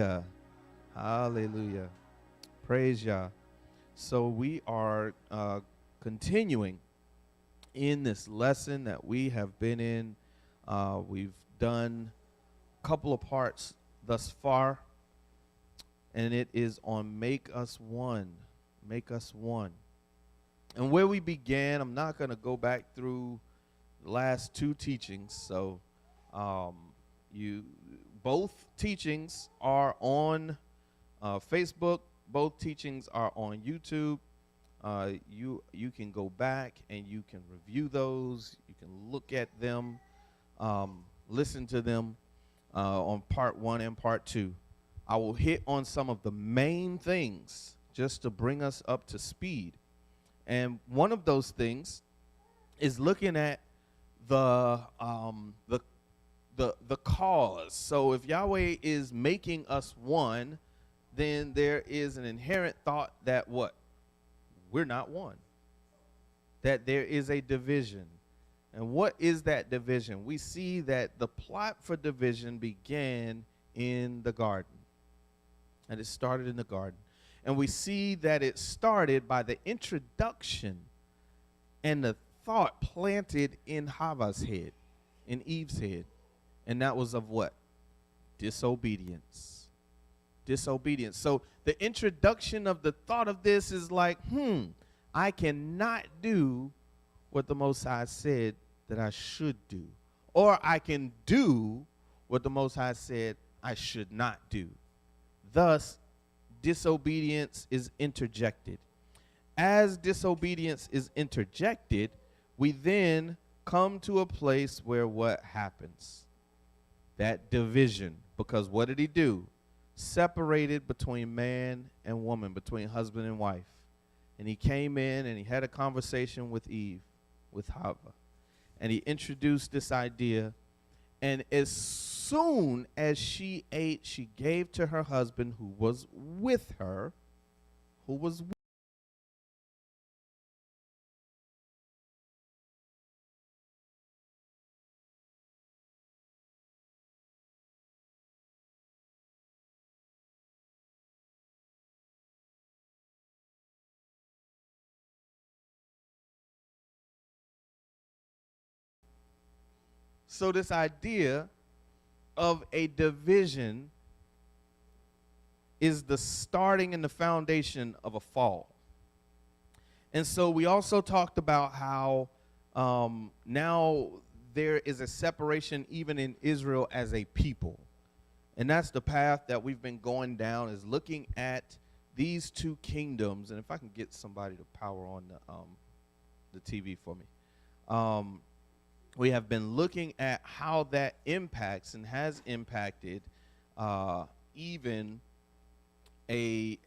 Yeah. Hallelujah. Praise Yah. So we are continuing in this lesson that we have been in. We've done a couple of parts thus far, and it is on Make Us One. Make Us One. And where we began, I'm not going to go back through the last two teachings. So um, you both teachings are on Facebook. Both teachings are on YouTube. You can go back and you can review those. You can look at them, listen to them on part one and part two. I will hit on some of the main things just to bring us up to speed. And one of those things is looking at the cause. So if Yahweh is making us one, then there is an inherent thought that what? We're not one. That there is a division. And what is that division? We see that the plot for division began in the garden. And it started in the garden. And we see that it started by the introduction and the thought planted in Hava's head, in Eve's head. And that was of what? Disobedience. Disobedience. So the introduction of the thought of this is like, I cannot do what the Most High said that I should do. Or I can do what the Most High said I should not do. Thus, disobedience is interjected. As disobedience is interjected, we then come to a place where what happens? That division. Because what did he do? Separated between man and woman, between husband and wife. And he came in and he had a conversation with Eve, with Hava. And he introduced this idea. And as soon as she ate, she gave to her husband who was with her, So this idea of a division is the starting and the foundation of a fall. And so we also talked about how now there is a separation even in Israel as a people. And that's the path that we've been going down, is looking at these two kingdoms. And if I can get somebody to power on the TV for me. We have been looking at how that impacts and has impacted even a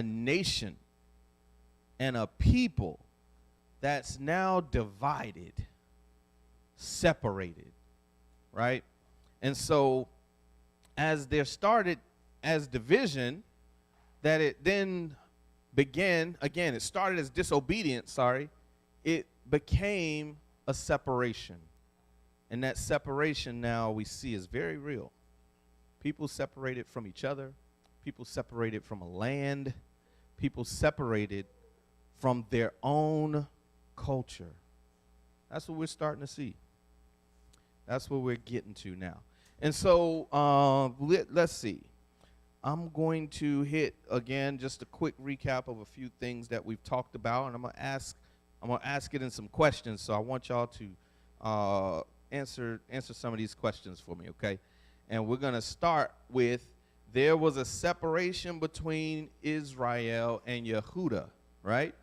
nation and a people that's now divided, separated, right? And so as there started as division, that it then began, again, it started as disobedience, it became a separation. And that separation now we see is very real. People separated from each other. People separated from a land. People separated from their own culture. That's what we're starting to see. That's what we're getting to now. And so let's see. I'm going to hit, again, just a quick recap of a few things that we've talked about. And I'm going to ask it in some questions, so I want y'all to answer some of these questions for me, okay? And we're going to start with, there was a separation between Israel and Yehuda, right?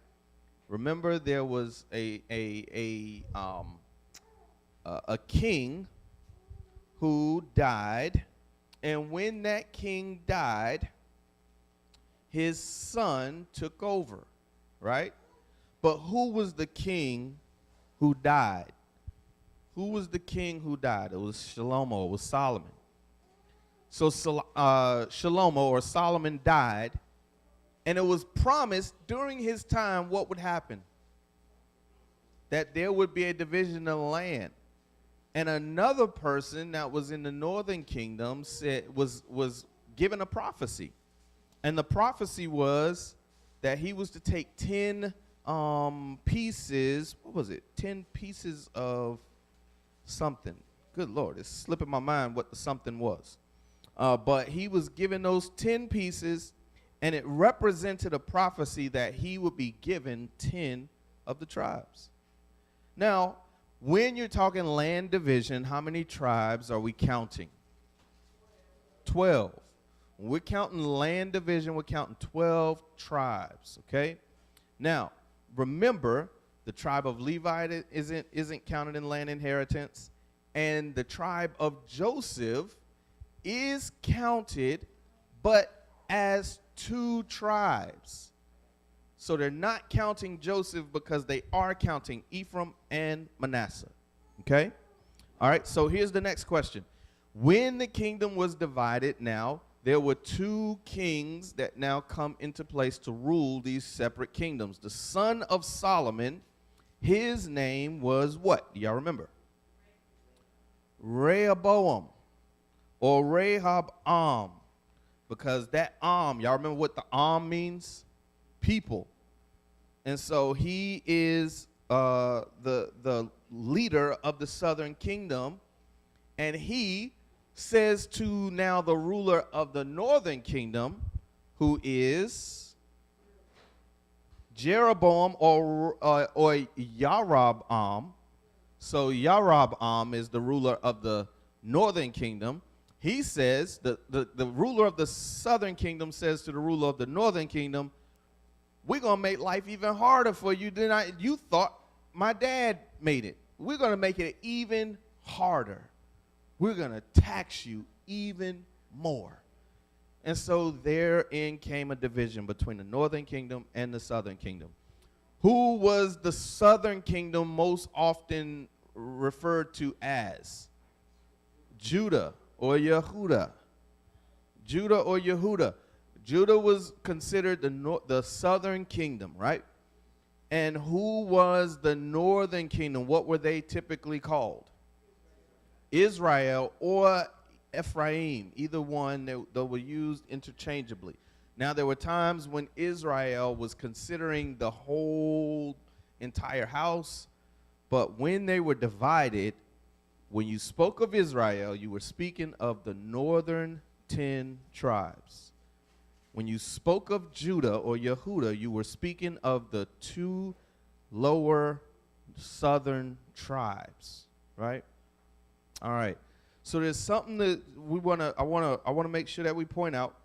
Remember, there was a king who died, and when that king died, his son took over, right? But who was the king who died? Who was the king who died? It was Shlomo. It was Solomon. So Shlomo, or Solomon, died, and it was promised during his time what would happen? That there would be a division of the land. And another person that was in the northern kingdom was given a prophecy. And the prophecy was that he was to take 10 pieces. What was it? 10 pieces of something. Good Lord, it's slipping my mind what the something was. But he was given those 10 pieces, and it represented a prophecy that he would be given 10 of the tribes. Now, when you're talking land division, how many tribes are we counting? 12. When we're counting land division, we're counting 12 tribes, okay? Now, remember, the tribe of Levi isn't counted in land inheritance, and the tribe of Joseph is counted, but as 2 tribes. So they're not counting Joseph because they are counting Ephraim and Manasseh, okay? All right, so here's the next question. When the kingdom was divided now, there were 2 kings that now come into place to rule these separate kingdoms. The son of Solomon, his name was what? Do y'all remember? Rehoboam or Rahab-am, because that y'all remember what the means? People. And so he is the leader of the southern kingdom, and he says to now the ruler of the northern kingdom, who is Jeroboam or Yarab-am. So Yarab-am is the ruler of the northern kingdom. He says, the ruler of the southern kingdom says to the ruler of the northern kingdom, we're going to make life even harder for you than you thought my dad made it. We're going to make it even harder. We're going to tax you even more. And so therein came a division between the northern kingdom and the southern kingdom. Who was the southern kingdom most often referred to as? Judah or Yehuda. Judah or Yehuda. Judah was considered the southern kingdom, right? And who was the northern kingdom? What were they typically called? Israel or Ephraim, either one, they were used interchangeably. Now, there were times when Israel was considering the whole entire house, but when they were divided, when you spoke of Israel, you were speaking of the northern 10 tribes. When you spoke of Judah or Yehuda, you were speaking of the 2 lower southern tribes, right? All right. So there's something that I want to make sure that we point out,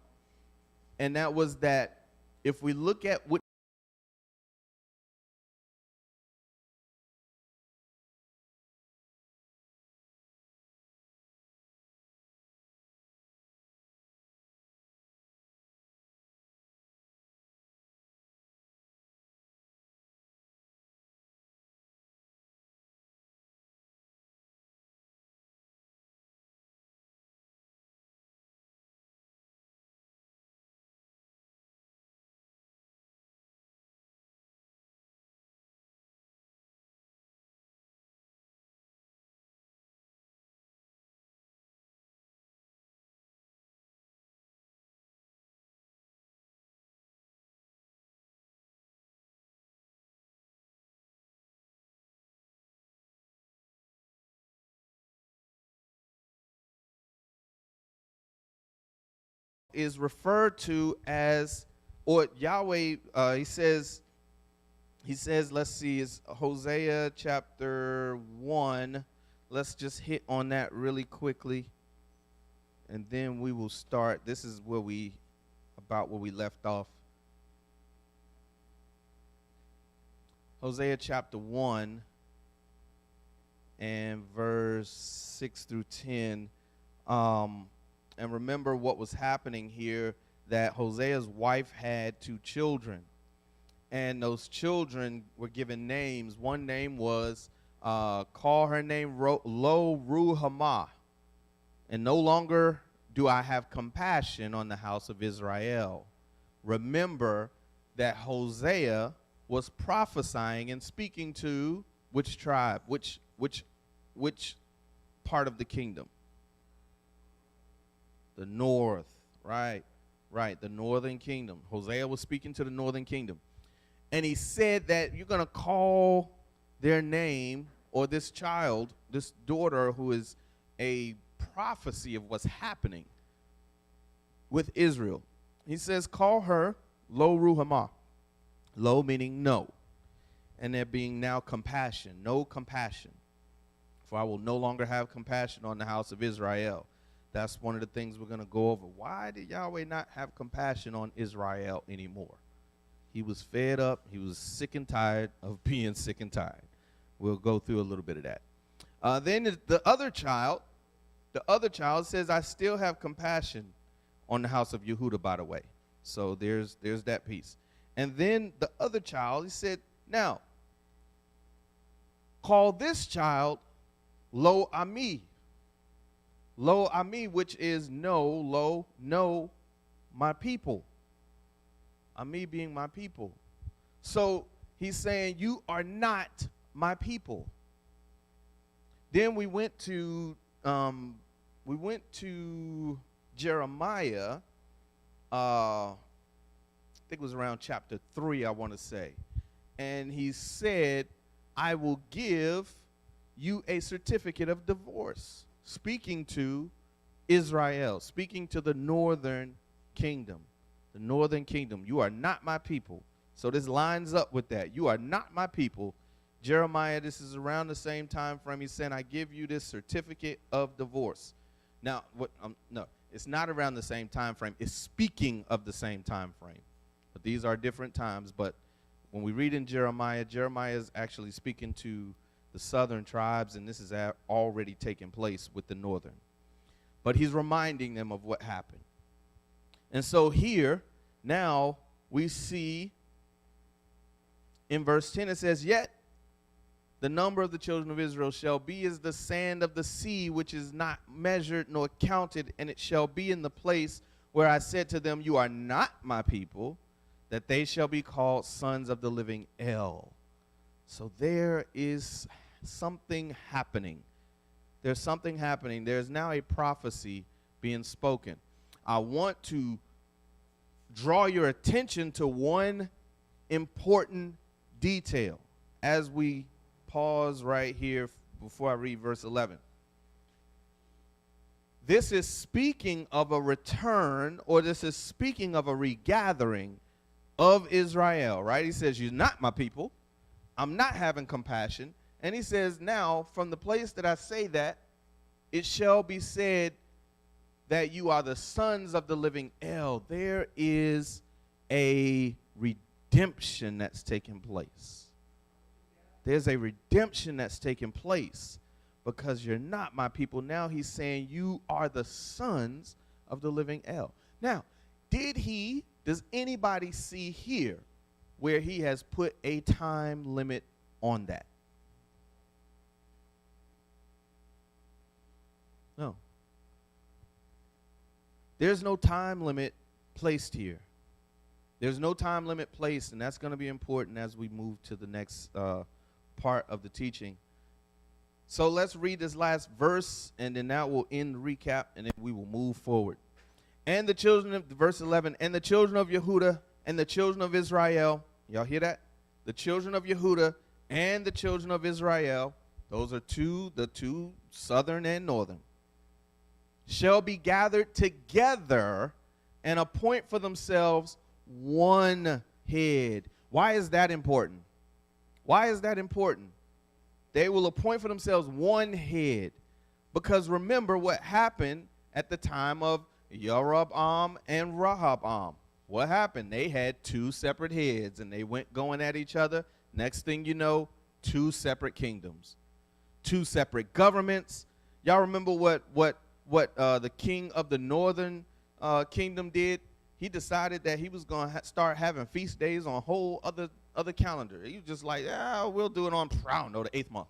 and that was that if we look at what is referred to as, or Yahweh, he says, let's see, it's Hosea chapter 1. Let's just hit on that really quickly, and then we will start. This is where we left off. Hosea chapter 1 and verse 6 through 10. And remember what was happening here, that Hosea's wife had 2 children. And those children were given names. One name was, call her name Lo Ruhamah. And no longer do I have compassion on the house of Israel. Remember that Hosea was prophesying and speaking to which tribe, which part of the kingdom? The north, Right. The northern kingdom. Hosea was speaking to the northern kingdom. And he said that you're going to call their name, or this child, this daughter who is a prophecy of what's happening with Israel. He says, call her Lo Ruhamah. Lo meaning no. And there being now compassion, no compassion. For I will no longer have compassion on the house of Israel. That's one of the things we're going to go over. Why did Yahweh not have compassion on Israel anymore? He was fed up. He was sick and tired of being sick and tired. We'll go through a little bit of that. Then the other child says, I still have compassion on the house of Yehudah, by the way. So there's that piece. And then the other child, he said, now, call this child Lo Ami. Lo Ami, which is no, my people. Ami being my people. So he's saying, you are not my people. Then we went to Jeremiah. I think it was around chapter 3, I want to say. And he said, I will give you a certificate of divorce. Speaking to Israel, speaking to the northern kingdom. The northern kingdom. You are not my people. So this lines up with that. You are not my people. Jeremiah, this is around the same time frame. He's saying, I give you this certificate of divorce. Now, no, it's not around the same time frame. It's speaking of the same time frame. But these are different times. But when we read in Jeremiah, Jeremiah is actually speaking to the southern tribes, and this is already taking place with the northern. But he's reminding them of what happened. And so here, now, we see in verse 10, it says, yet the number of the children of Israel shall be as the sand of the sea, which is not measured nor counted, and it shall be in the place where I said to them, you are not my people, that they shall be called sons of the living El. So there is something happening. There's something happening. There's now a prophecy being spoken. I want to draw your attention to one important detail as we pause right here before I read verse 11. This is speaking of a return, or this is speaking of a regathering of Israel, right? He says, you're not my people. I'm not having compassion. And he says, now, from the place that I say that, it shall be said that you are the sons of the living El. There is a redemption that's taking place. There's a redemption that's taking place because you're not my people. Now he's saying you are the sons of the living El. Now, does anybody see here where he has put a time limit on that? No. There's no time limit placed here. There's no time limit placed, and that's going to be important as we move to the next part of the teaching. So let's read this last verse, and then that will end the recap, and then we will move forward. And the children of, verse 11, and the children of Yehudah and the children of Israel, y'all hear that? The children of Yehudah and the children of Israel, those are the two southern and northern, shall be gathered together and appoint for themselves one head. Why is that important? Why is that important? They will appoint for themselves one head. Because remember what happened at the time of Yeroboam and Rehoboam. What happened? They had two separate heads, and they went going at each other. Next thing you know, two separate kingdoms, two separate governments. Y'all remember what the king of the northern kingdom did? He decided that he was going to start having feast days on a whole other calendar. He was just like, we'll do it on, I don't know, the 8th month.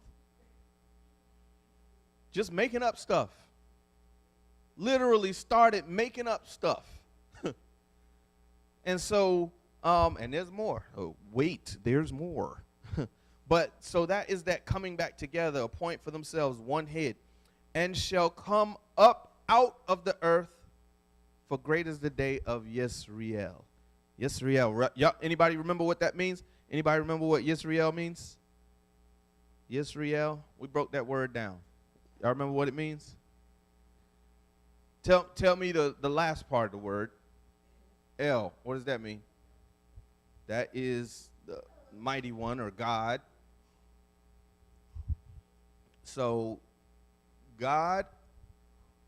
Just making up stuff. Literally started making up stuff. And so, and there's more. Oh, wait, there's more. But so that is that coming back together, appoint for themselves one head, and shall come up out of the earth for great is the day of Yisrael. Yisrael. Anybody remember what that means? Anybody remember what Yisrael means? Yisrael. We broke that word down. Y'all remember what it means? Tell me the last part of the word. El. What does that mean? That is the mighty one or God. So, God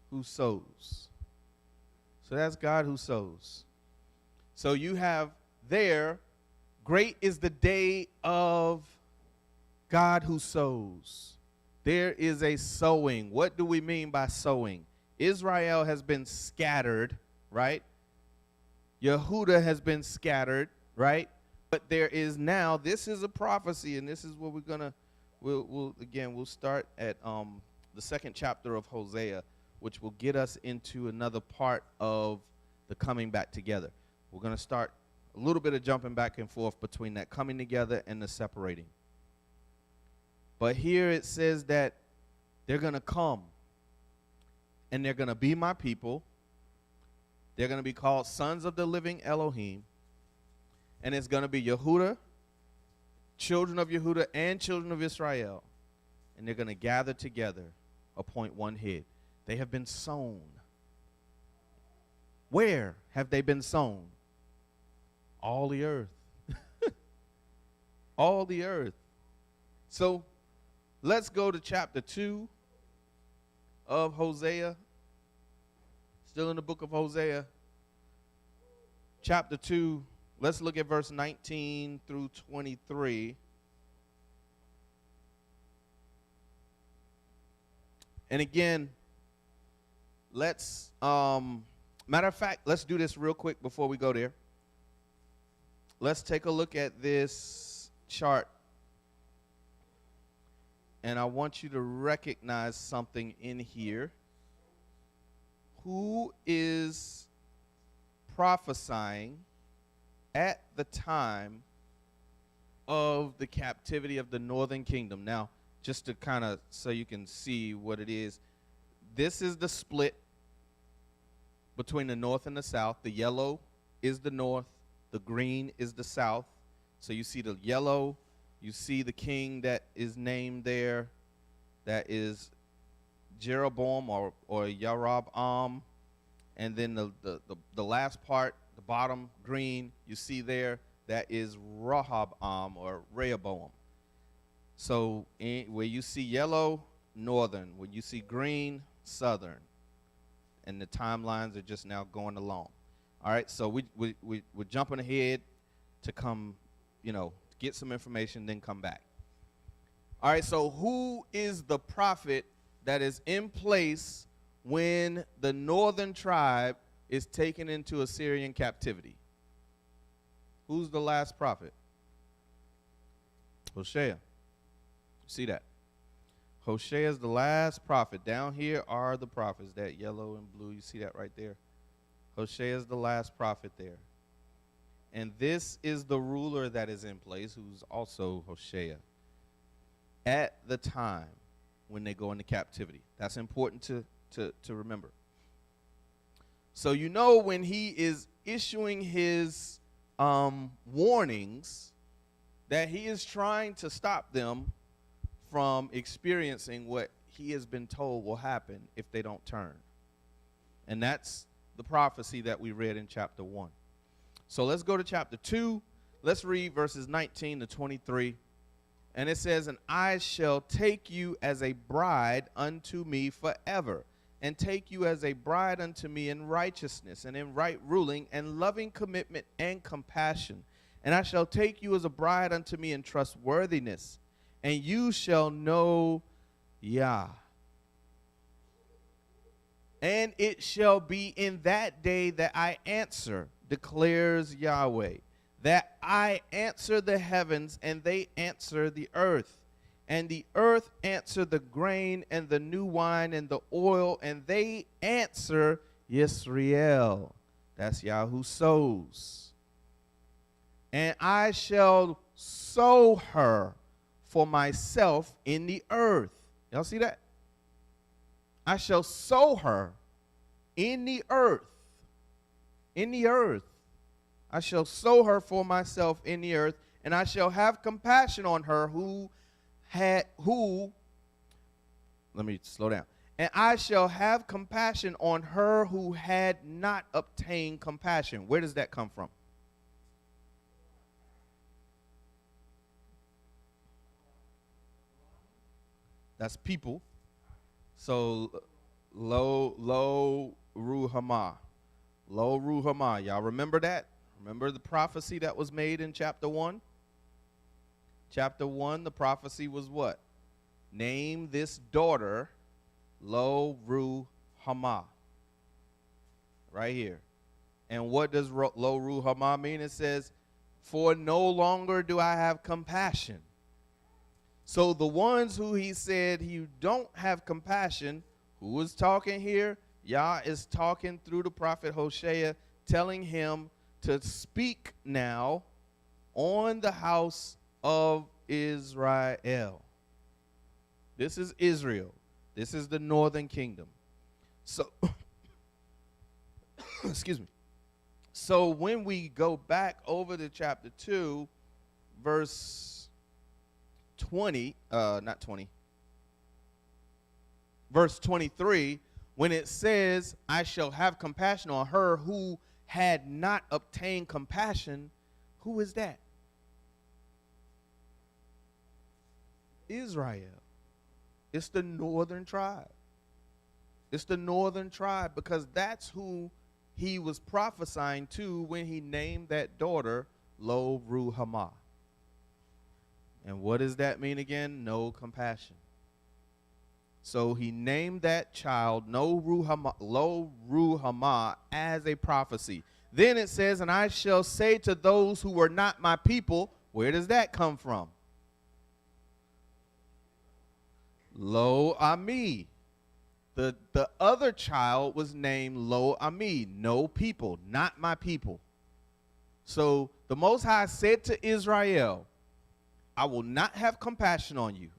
who sows. So that's God who sows. So you have there, great is the day of God who sows. There is a sowing. What do we mean by sowing? Israel has been scattered, right? Yehuda has been scattered, right? But there is now, this is a prophecy, and this is what we're going to, we'll start at the second chapter of Hosea, which will get us into another part of the coming back together. We're going to start a little bit of jumping back and forth between that coming together and the separating. But here it says that they're going to come, and they're going to be my people. They're going to be called sons of the living Elohim. And it's going to be Yehuda, children of Yehuda, and children of Israel. And they're going to gather together, appoint one head. They have been sown. Where have they been sown? All the earth. All the earth. So let's go to chapter 2 of Hosea. Still in the book of Hosea. Chapter 2. Let's look at verse 19 through 23. And again, let's, matter of fact, let's do this real quick before we go there. Let's take a look at this chart. And I want you to recognize something in here. Who is prophesying at the time of the captivity of the northern kingdom? Now, just to kind of so you can see what it is, this is the split between the north and the south. The yellow is the north, the green is the south. So you see the yellow, you see the king that is named there, that is Jeroboam or Yarab-am, and then the last part, the bottom green, you see there, that is Rehoboam or Rehoboam. So where you see yellow, northern. When you see green, southern. And the timelines are just now going along. All right, so we're jumping ahead to come, get some information, then come back. All right, so who is the prophet that is in place when the northern tribe is taken into Assyrian captivity? Who's the last prophet? Hosea. See that? Hosea is the last prophet. Down here are the prophets, that yellow and blue. You see that right there? Hosea is the last prophet there. And this is the ruler that is in place, who's also Hosea, at the time when they go into captivity. That's important to remember. So when he is issuing his warnings, that he is trying to stop them from experiencing what he has been told will happen if they don't turn. And that's the prophecy that we read in chapter 1. So let's go to chapter 2. Let's read verses 19 to 23. And it says, "And I shall take you as a bride unto me forever, and take you as a bride unto me in righteousness and in right ruling and loving commitment and compassion. And I shall take you as a bride unto me in trustworthiness, and you shall know Yah. And it shall be in that day that I answer, declares Yahweh, that I answer the heavens, and they answer the earth. And the earth answer the grain and the new wine and the oil, and they answer Yisrael." That's Yah who sows. "And I shall sow her for myself in the earth." Y'all see that? I shall sow her in the earth in the earth. I shall sow her for myself in the earth, and I shall have compassion on her let me slow down. And I shall have compassion on her who had not obtained compassion. Where does that come from? That's people. So lo ruhama. Lo ruhama. Y'all remember that? Remember the prophecy that was made in chapter 1? Chapter 1, the prophecy was what? Name this daughter Lo Ruhama. Right here. And what does Lo Ruhama mean? It says, for no longer do I have compassion. So the ones who he said you don't have compassion, who is talking here? Yah is talking through the prophet Hosea, telling him to speak now on the house of Israel. This is Israel. This is the northern kingdom. So, excuse me. So when we go back over to chapter 2, verse 20, not 20, verse 23, when it says, I shall have compassion on her who had not obtained compassion, who is that? Israel. It's the northern tribe. It's the northern tribe because that's who he was prophesying to when he named that daughter Lo Ruhamah. And what does that mean again? No compassion. So he named that child Lo Ruhamah as a prophecy. Then it says, and I shall say to those who were not my people, where does that come from? Lo Ami. The other child was named Lo Ami, no people, not my people. So the Most High said to Israel, I will not have compassion on you,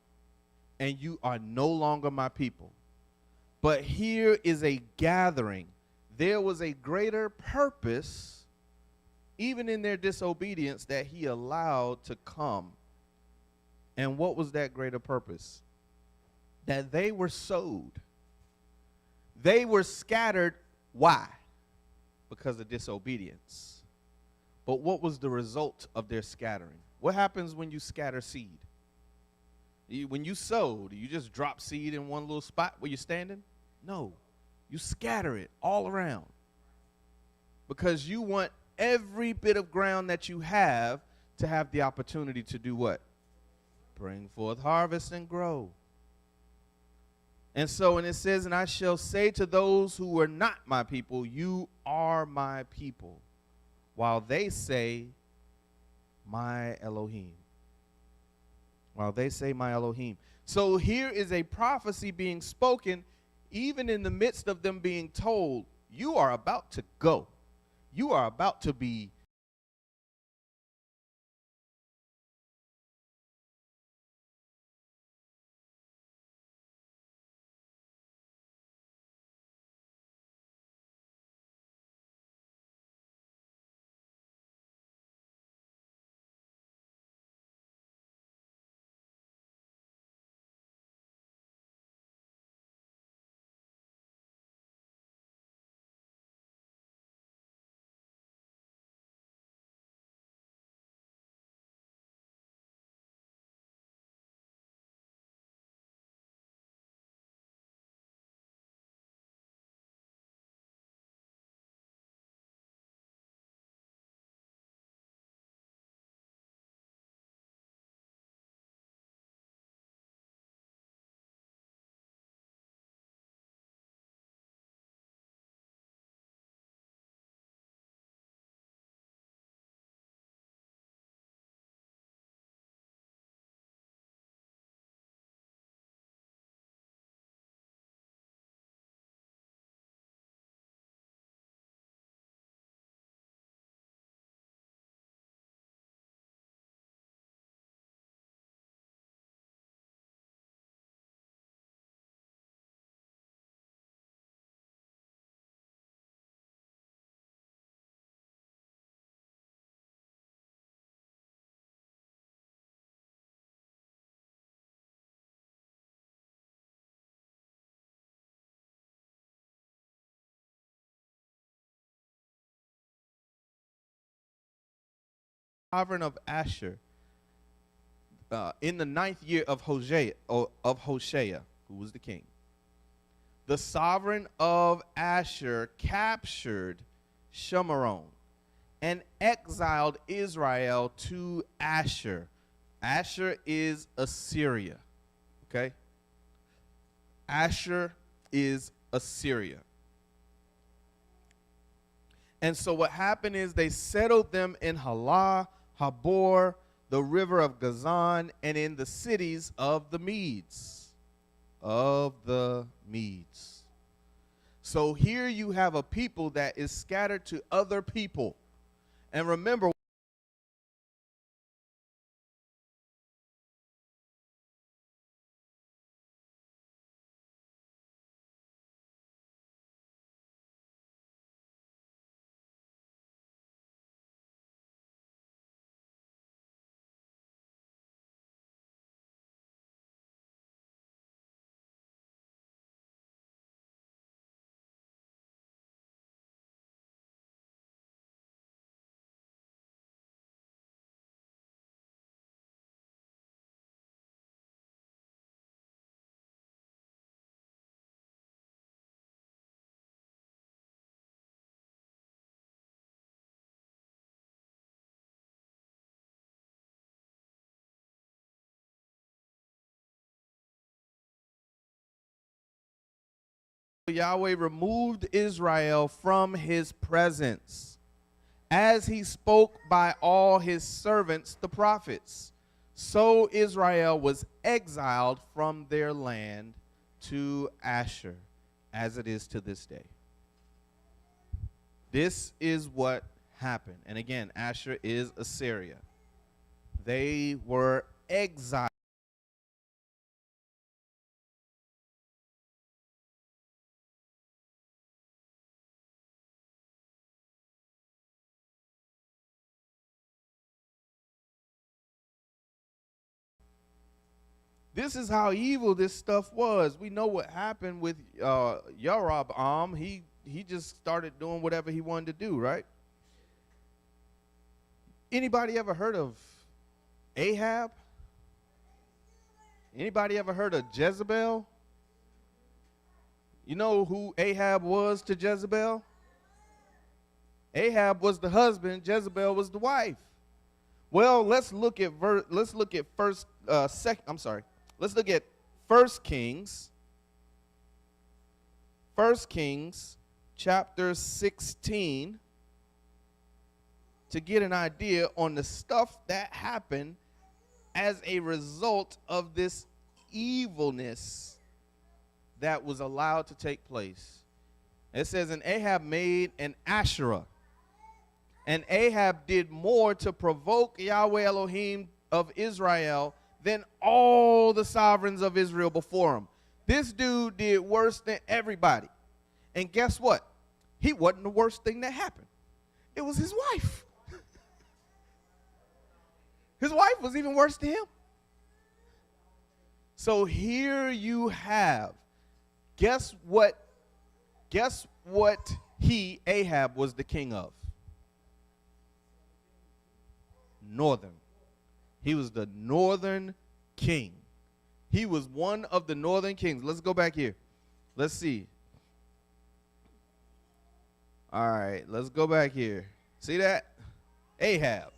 and you are no longer my people. But here is a gathering. There was a greater purpose, even in their disobedience, that he allowed to come. And what was that greater purpose? That they were sowed. They were scattered. Why? Because of disobedience. But what was the result of their scattering? What happens when you scatter seed? When you sow, do you just drop seed in one little spot where you're standing? No. You scatter it all around. Because you want every bit of ground that you have to have the opportunity to do what? Bring forth harvest and grow. And so, and it says, and I shall say to those who are not my people, you are my people, while they say, my Elohim. While they say, my Elohim. So here is a prophecy being spoken, even in the midst of them being told, you are about to go. You are about to be sovereign of Asher, in the 9th year of Hoshea, who was the king, the sovereign of Asher captured Shemaron and exiled Israel to Asher. Asher is Assyria, okay? Asher is Assyria. And so what happened is they settled them in Halah, Habor, the river of Gazan, and in the cities of the Medes. Of the Medes. So here you have a people that is scattered to other people. And remember, Yahweh removed Israel from his presence, as he spoke by all his servants, the prophets. So Israel was exiled from their land to Asher, as it is to this day. This is what happened. And again, Asher is Assyria. They were exiled. This is how evil this stuff was. We know what happened with Jeroboam. He just started doing whatever he wanted to do, right? Anybody ever heard of Ahab? Anybody ever heard of Jezebel? You know who Ahab was to Jezebel? Ahab was the husband, Jezebel was the wife. Well, let's look at Let's look at 1 Kings. 1 Kings chapter 16 to get an idea on the stuff that happened as a result of this evilness that was allowed to take place. It says, and Ahab made an Asherah. And Ahab did more to provoke Yahweh Elohim of Israel than all the sovereigns of Israel before him. This dude did worse than everybody. And guess what? He wasn't the worst thing that happened. It was his wife. His wife was even worse than him. So here you have, guess what Ahab was the king of? Northern. He was the northern king. He was one of the northern kings. Let's go back here. Let's see. All right, let's go back here. See that? Ahab.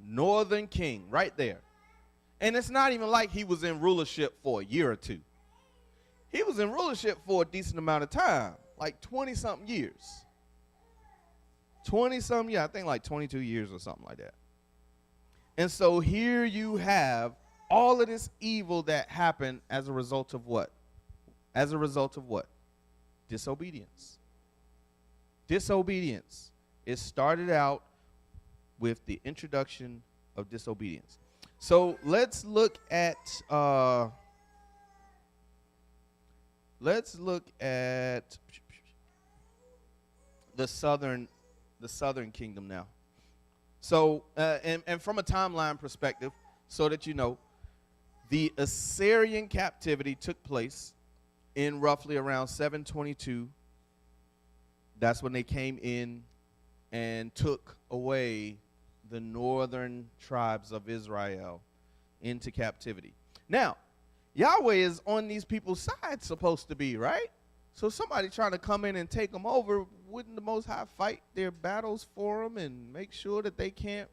Northern king, right there. And it's not even like he was in rulership for a year or two. He was in rulership for a decent amount of time, like 20-something years. 20-something years, I think like 22 years or something like that. And so here you have all of this evil that happened as a result of what? As a result of what? Disobedience. Disobedience. It started out with the introduction of disobedience. So let's look at the southern kingdom now. So and from a timeline perspective, so that you know, the Assyrian captivity took place in roughly around 722. That's when they came in and took away the northern tribes of Israel into captivity. Now, Yahweh is on these people's side, supposed to be, right? So somebody trying to come in and take them over, wouldn't the Most High fight their battles for them and make sure that they can't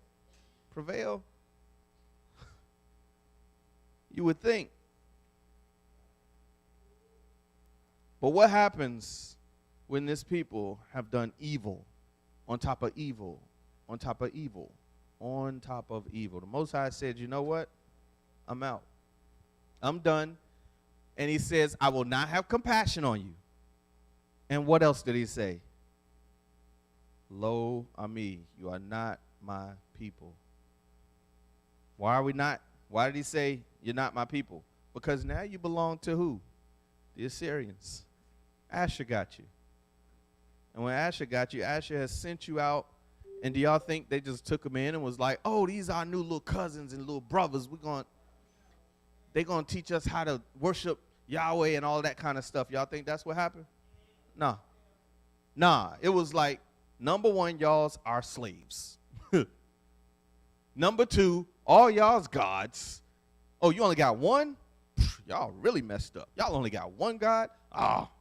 prevail? You would think. But what happens when this people have done evil on top of evil, on top of evil, on top of evil? The Most High said, you know what? I'm out. I'm done. And he says, I will not have compassion on you. And what else did he say? Lo Ami, you are not my people. Why are we not? Why did he say you're not my people? Because now you belong to who? The Assyrians. Asher got you. And when Asher got you, Asher has sent you out. And do y'all think they just took them in and was like, oh, these are our new little cousins and little brothers. They're going to teach us how to worship Yahweh and all that kind of stuff. Y'all think that's what happened? Nah. It was like, number one, y'all's are slaves. Number two, all y'all's gods. Oh, you only got one? Y'all really messed up. Y'all only got one God?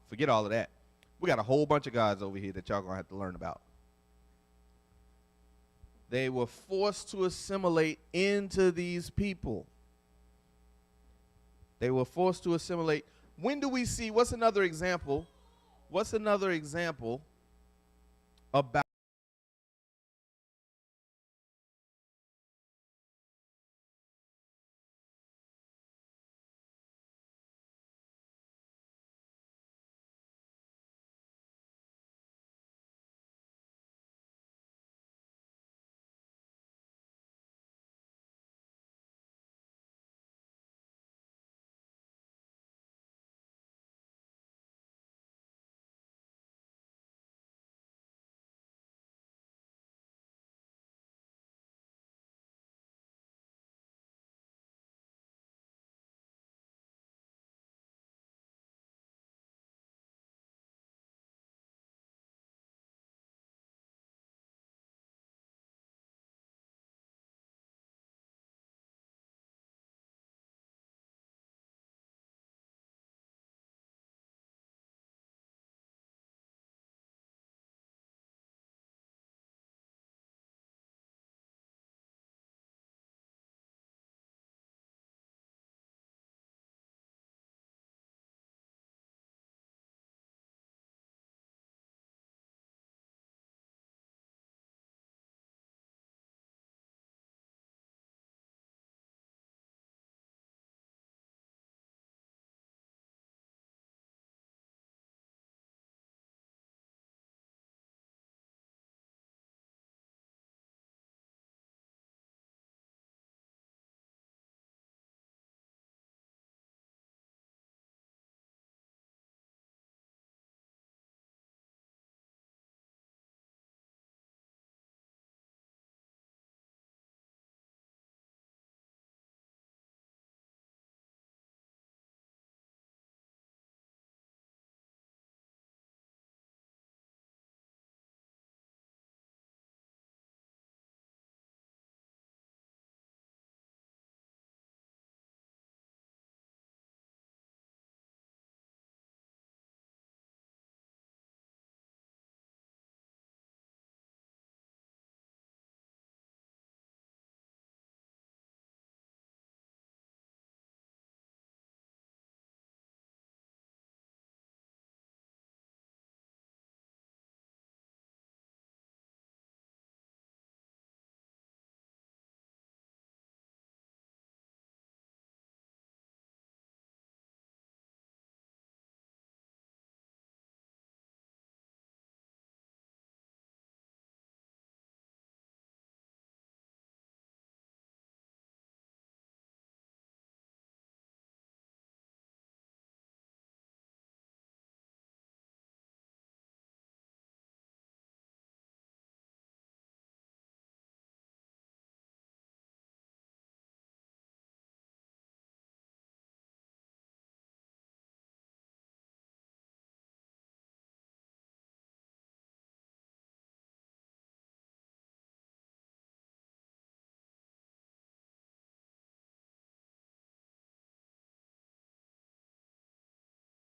Forget all of that. We got a whole bunch of gods over here that y'all going to have to learn about. They were forced to assimilate into these people. They were forced to assimilate. When do we see, what's another example? What's another example about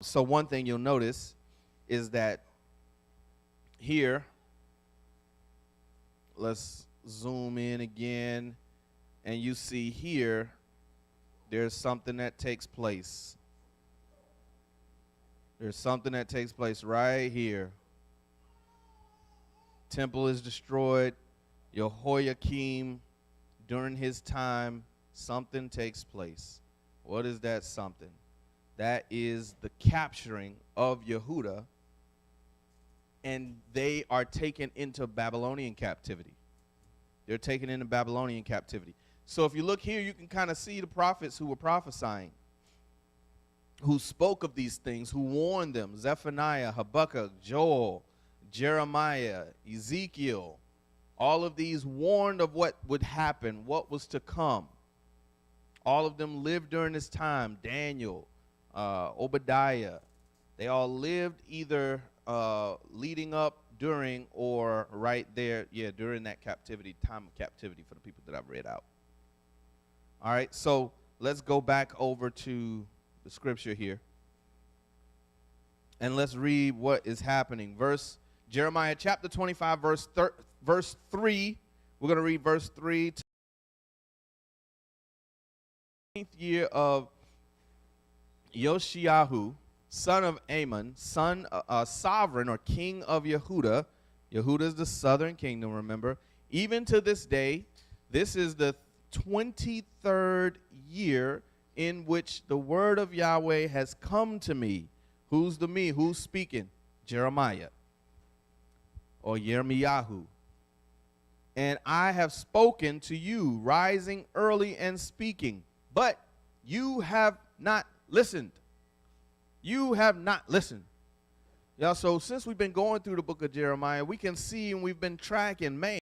So one thing you'll notice is that here, let's zoom in again, and you see here, there's something that takes place. There's something that takes place right here. Temple is destroyed. Jehoiakim, during his time, something takes place. What is that something? That is the capturing of Yehuda, and they are taken into Babylonian captivity. They're taken into Babylonian captivity. So if you look here, you can kind of see the prophets who were prophesying, who spoke of these things, who warned them. Zephaniah, Habakkuk, Joel, Jeremiah, Ezekiel. All of these warned of what would happen, what was to come. All of them lived during this time. Daniel, Obadiah. They all lived either leading up, during, or right there, during that captivity, time of captivity for the people that I've read out. All right, so let's go back over to the scripture here. And let's read what is happening. Jeremiah chapter 25, verse 3. We're going to read verse 3. To the 10th year of Yoshiyahu, son of Ammon, sovereign or king of Yehuda. Yehuda is the southern kingdom, remember. Even to this day, this is the 23rd year in which the word of Yahweh has come to me. Who's the me? Who's speaking? Jeremiah or Yirmiyahu. And I have spoken to you, rising early and speaking, but you have not listened. You have not listened. Yeah, so since we've been going through the book of Jeremiah, we can see, and we've been tracking, man,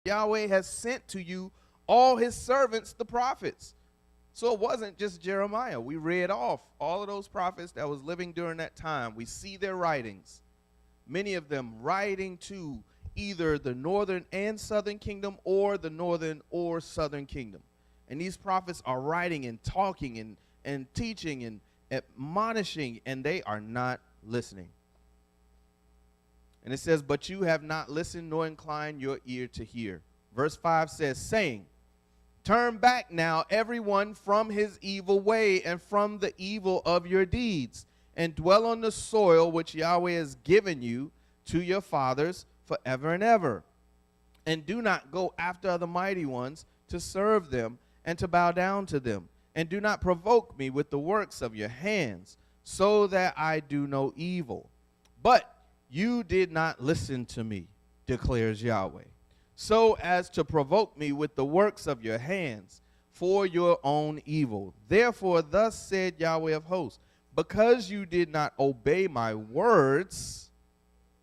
Yahweh has sent to you all his servants, the prophets. So it wasn't just Jeremiah. We read off all of those prophets that was living during that time. We see their writings, many of them writing to either the northern and southern kingdom or the northern or southern kingdom. And these prophets are writing and talking and teaching and admonishing, and they are not listening. And it says, but you have not listened nor inclined your ear to hear. Verse 5 says, saying, turn back now everyone from his evil way and from the evil of your deeds, and dwell on the soil which Yahweh has given you to your fathers forever and ever. And do not go after the mighty ones to serve them and to bow down to them. And do not provoke me with the works of your hands, so that I do no evil. But you did not listen to me, declares Yahweh, so as to provoke me with the works of your hands for your own evil. Therefore, thus said Yahweh of hosts, because you did not obey my words,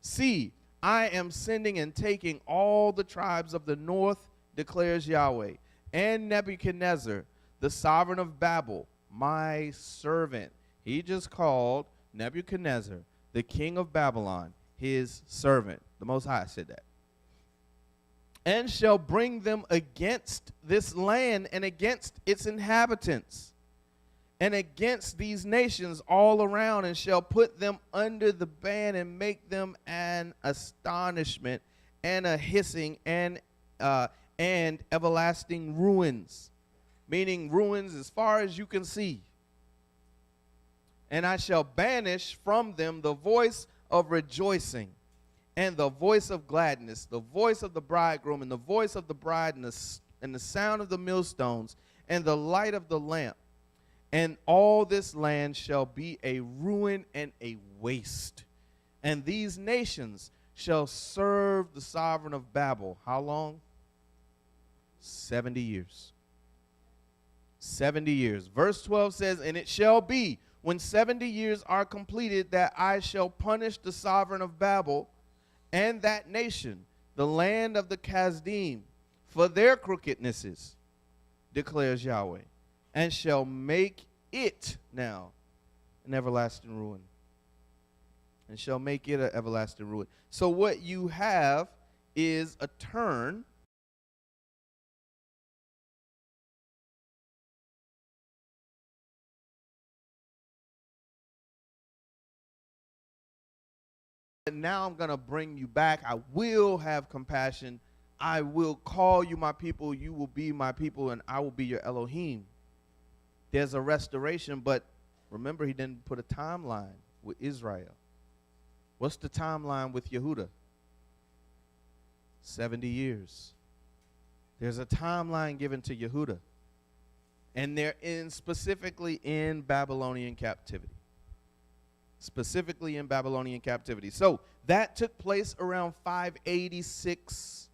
see, I am sending and taking all the tribes of the north, declares Yahweh, and Nebuchadnezzar, the sovereign of Babel, my servant. He just called Nebuchadnezzar, the king of Babylon, his servant. The Most High said that. And shall bring them against this land and against its inhabitants and against these nations all around, and shall put them under the ban and make them an astonishment and a hissing and everlasting ruins, meaning ruins as far as you can see. And I shall banish from them the voice of rejoicing and the voice of gladness, the voice of the bridegroom and the voice of the bride, and the sound of the millstones and the light of the lamp. And all this land shall be a ruin and a waste. And these nations shall serve the sovereign of Babel. How long? 70 years. 70 years. Verse 12 says, and it shall be when 70 years are completed that I shall punish the sovereign of Babel and that nation, the land of the Kasdim, for their crookednesses, declares Yahweh, and shall make it now an everlasting ruin. And shall make it an everlasting ruin. So what you have is a turn now I'm going to bring you back. I will have compassion. I will call you my people. You will be my people, and I will be your Elohim. There's a restoration, but remember, he didn't put a timeline with Israel. What's the timeline with Yehuda? 70 years. There's a timeline given to Yehuda, and they're specifically in Babylonian captivity. Specifically in Babylonian captivity. So that took place around 586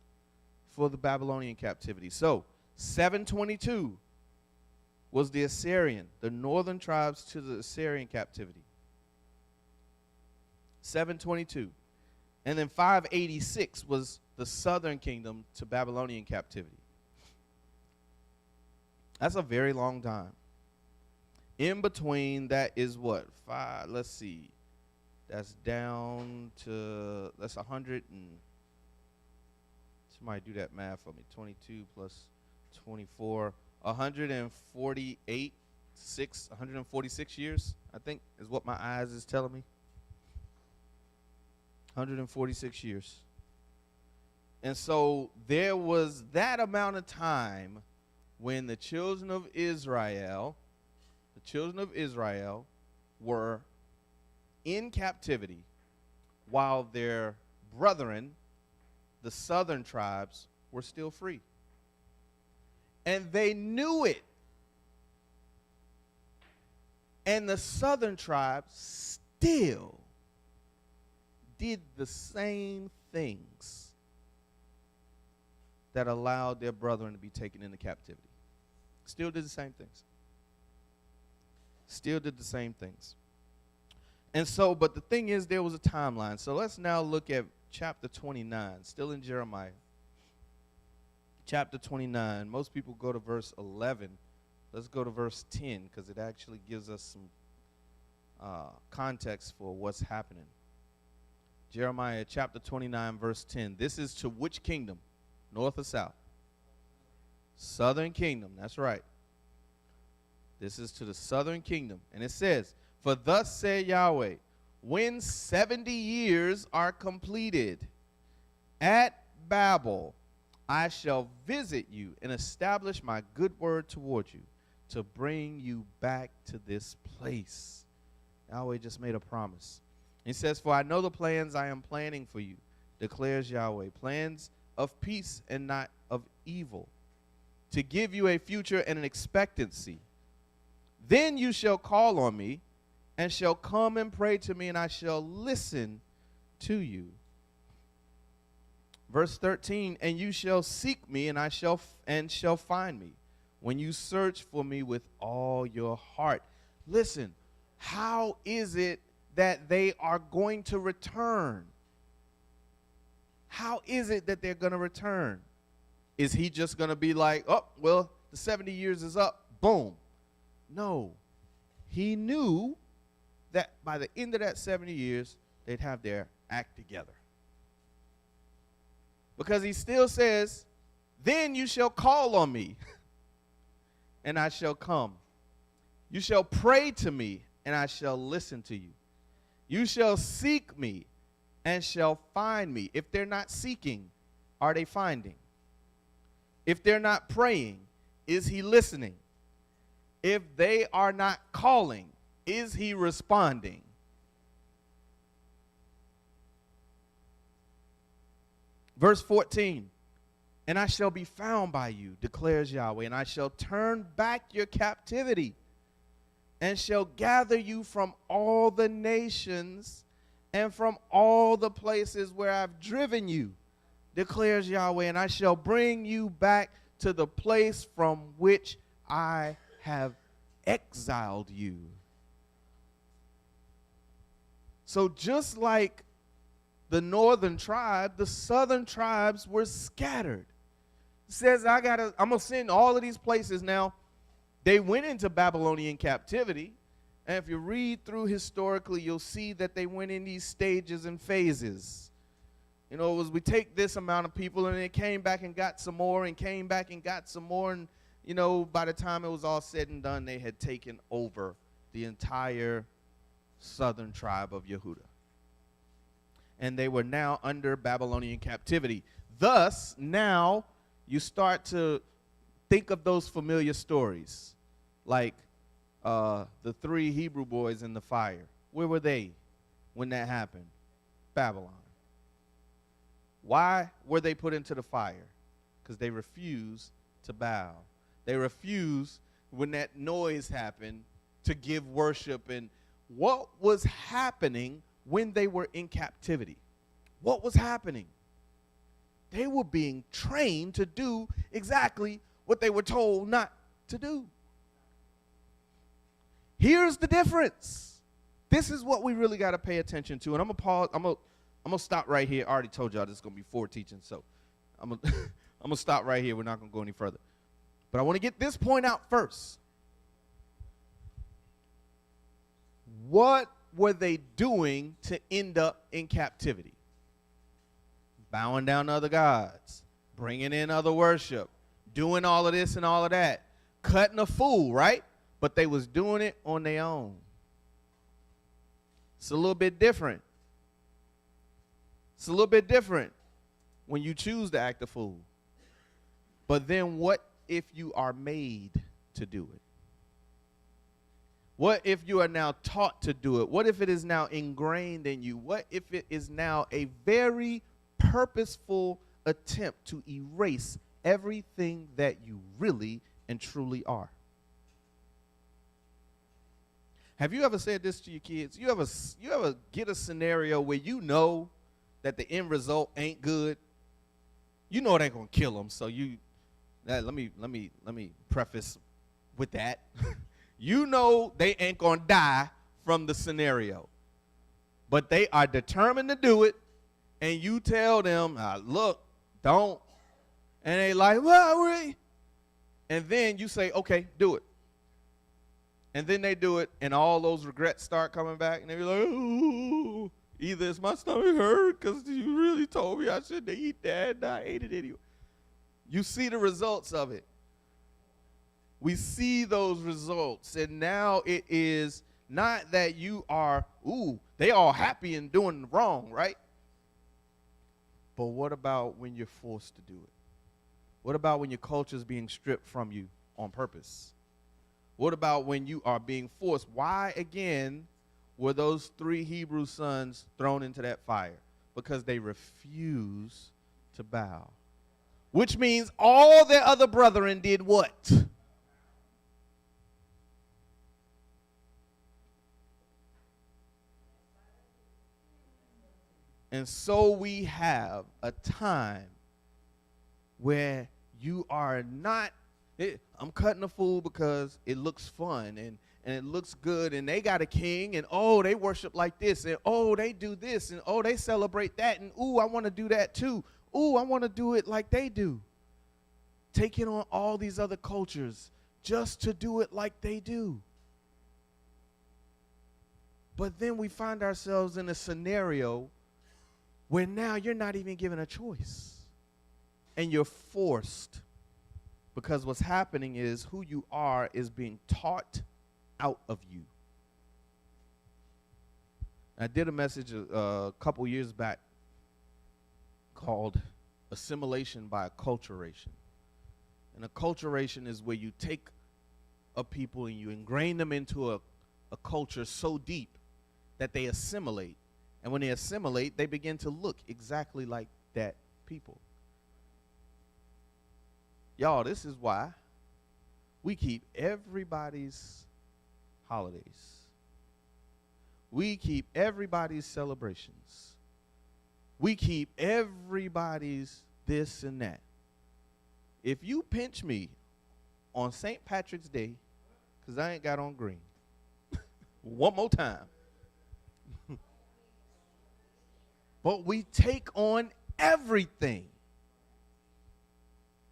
for the Babylonian captivity. So 722 was the Assyrian, the northern tribes to the Assyrian captivity. 722. And then 586 was the southern kingdom to Babylonian captivity. That's a very long time. In between that is what? Let's see. That's down to, that's 100 and, somebody do that math for me. 22 plus 24, 146 years, I think, is what my eyes is telling me. 146 years. And so there was that amount of time when the children of Israel were in captivity while their brethren, the southern tribes, were still free. And they knew it. And the southern tribes still did the same things that allowed their brethren to be taken into captivity. Still did the same things. Still did the same things. And so, but the thing is, there was a timeline. So let's now look at chapter 29, still in Jeremiah. Chapter 29. Most people go to verse 11. Let's go to verse 10 because it actually gives us some context for what's happening. Jeremiah chapter 29, verse 10. This is to which kingdom? North or south? Southern kingdom. That's right. This is to the southern kingdom. And it says, for thus said Yahweh, when 70 years are completed at Babel, I shall visit you and establish my good word toward you to bring you back to this place. Yahweh just made a promise. He says, for I know the plans I am planning for you, declares Yahweh, plans of peace and not of evil, to give you a future and an expectancy. Then you shall call on me and shall come and pray to me, and I shall listen to you. Verse 13, and you shall seek me, and shall find me, when you search for me with all your heart. Listen, how is it that they are going to return? How is it that they're going to return? Is he just going to be like, oh, well, the 70 years is up, boom? No. He knew that by the end of that 70 years, they'd have their act together. Because he still says, then you shall call on me, and I shall come. You shall pray to me, and I shall listen to you. You shall seek me, and shall find me. If they're not seeking, are they finding? If they're not praying, is he listening? If they are not calling, is he responding? Verse 14, and I shall be found by you, declares Yahweh, and I shall turn back your captivity, and shall gather you from all the nations, and from all the places where I've driven you, declares Yahweh, and I shall bring you back to the place from which I have exiled you. So just like the northern tribe, the southern tribes were scattered. It says, I'm going to send all of these places. Now, they went into Babylonian captivity. And if you read through historically, you'll see that they went in these stages and phases. You know, it was we take this amount of people and it came back and got some more and came back and got some more. And, you know, by the time it was all said and done, they had taken over the entire southern tribe of Yehuda. And they were now under Babylonian captivity. Thus, now you start to think of those familiar stories, like the 3 Hebrew boys in the fire. Where were they when that happened? Babylon. Why were they put into the fire? Because they refused to bow. They refused, when that noise happened, to give worship. And what was happening when they were in captivity? What was happening? They were being trained to do exactly what they were told not to do. Here's the difference. This is what we really got to pay attention to. And I'm going to pause. I'm going to stop right here. I already told y'all this is going to be 4 teaching, so I'm going to stop right here. We're not going to go any further. But I want to get this point out first. What were they doing to end up in captivity? Bowing down to other gods, bringing in other worship, doing all of this and all of that, cutting a fool, right? But they was doing it on their own. It's a little bit different. It's a little bit different when you choose to act a fool. But then what if you are made to do it? What if you are now taught to do it? What if it is now ingrained in you? What if it is now a very purposeful attempt to erase everything that you really and truly are? Have you ever said this to your kids? You ever get a scenario where you know that the end result ain't good? You know it ain't gonna kill them. So let me preface with that. You know they ain't gonna die from the scenario, but they are determined to do it, and you tell them, look, don't, and they like, well, and then you say, okay, do it. And then they do it, and all those regrets start coming back, and they're like, ooh, either it's my stomach hurt because you really told me I shouldn't eat that, and I ate it anyway. You see the results of it. We see those results, and now it is not that you are, they all happy and doing wrong, right? But what about when you're forced to do it? What about when your culture is being stripped from you on purpose? What about when you are being forced? Why, again, were those 3 Hebrew sons thrown into that fire? Because they refused to bow. Which means all their other brethren did what? And so we have a time where you are not, I'm cutting a fool because it looks fun and it looks good, and they got a king, and they worship like this, and they do this, and they celebrate that, and I want to do that too. I want to do it like they do. Taking on all these other cultures just to do it like they do. But then we find ourselves in a scenario where now you're not even given a choice, and you're forced, because what's happening is who you are is being taught out of you. I did a message a couple years back called Assimilation by Acculturation. And acculturation is where you take a people and you ingrain them into a culture so deep that they assimilate. And when they assimilate, they begin to look exactly like that people. Y'all, this is why we keep everybody's holidays. We keep everybody's celebrations. We keep everybody's this and that. If you pinch me on St. Patrick's Day, because I ain't got on green, one more time. But we take on everything.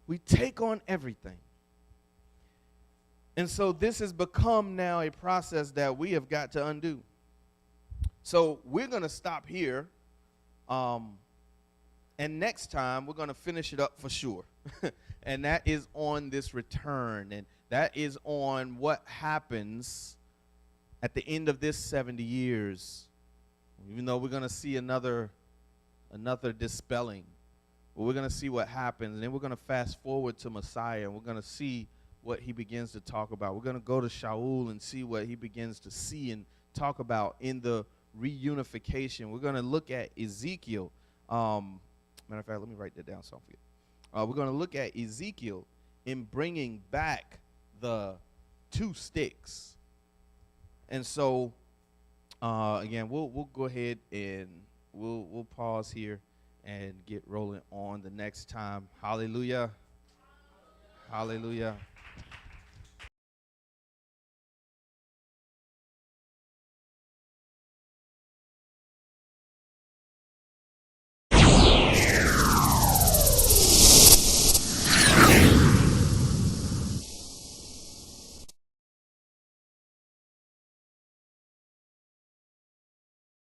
We take on everything. And so this has become now a process that we have got to undo. So we're going to stop here. And next time, we're going to finish it up for sure. And that is on this return. And that is on what happens at the end of this 70 years. Even though we're going to see another dispelling. But we're going to see what happens. And then we're going to fast forward to Messiah. And we're going to see what he begins to talk about. We're going to go to Shaul and see what he begins to see and talk about in the reunification. We're going to look at Ezekiel. Matter of fact, let me write that down so I don't forget. We're going to look at Ezekiel in bringing back the 2 sticks. And so, again, we'll go ahead and we'll pause here and get rolling on the next time. Hallelujah. Hallelujah.